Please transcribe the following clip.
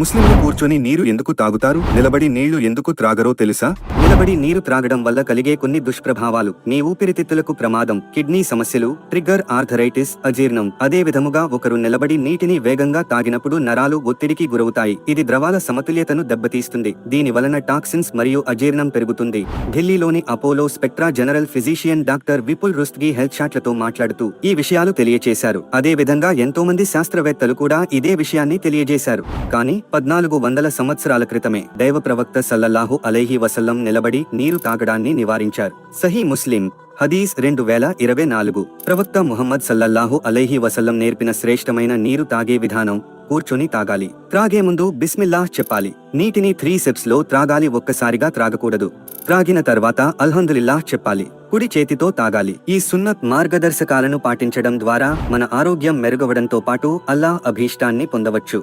ముస్లింలు కూర్చొని నీరు ఎందుకు తాగుతారు? నిలబడి నీళ్లు ఎందుకు త్రాగరో తెలుసా? నిలబడి నీరు త్రాగడం వల్ల కలిగే కొన్ని దుష్ప్రభావాలు: మీ ఊపిరితిత్తులకు ప్రమాదం, కిడ్నీ సమస్యలు, ట్రిగ్గర్, ఆర్థరైటిస్, అజీర్ణం. అదే విధముగా ఒకరు నిలబడి నీటిని వేగంగా తాగినప్పుడు నరాలు ఒత్తిడికి గురవుతాయి. ఇది ద్రవాల సమతుల్యతను దెబ్బతీస్తుంది. దీని వలన టాక్సిన్స్ మరియు అజీర్ణం పెరుగుతుంది. ఢిల్లీలోని Apollo Spectra general physician doctor Vipul Rustagi health షాట్లతో మాట్లాడుతూ ఈ విషయాలు తెలియచేశారు. అదే విధంగా ఎంతో మంది శాస్త్రవేత్తలు కూడా ఇదే విషయాన్ని తెలియజేశారు. కానీ 1400 సంవత్సరాల క్రితమే దైవ ప్రవక్త సల్లల్లాహు అలైహి వసల్లం నిలబడి నీరు తాగడాన్ని నివారించారు. సహీ ముస్లిం హదీస్ 2024. ప్రవక్త ముహమ్మద్ సల్లల్లాహు అలైహి వసల్లం నేర్పిన శ్రేష్టమైన నీరు తాగే విధానం: కూర్చొని తాగాలి. త్రాగే ముందు బిస్మిల్లాహ్ చెప్పాలి. నీటిని 3 సిప్స్ లో త్రాగాలి, ఒక్కసారిగా త్రాగకూడదు. త్రాగిన తర్వాత అల్హమ్దులిల్లాహ్ చెప్పాలి. కుడి చేతితో తాగాలి. ఈ సున్నత్ మార్గదర్శకాలను పాటించడం ద్వారా మన ఆరోగ్యం మెరుగవడంతో పాటు అల్లాహ్ అభీష్టాన్ని పొందవచ్చు.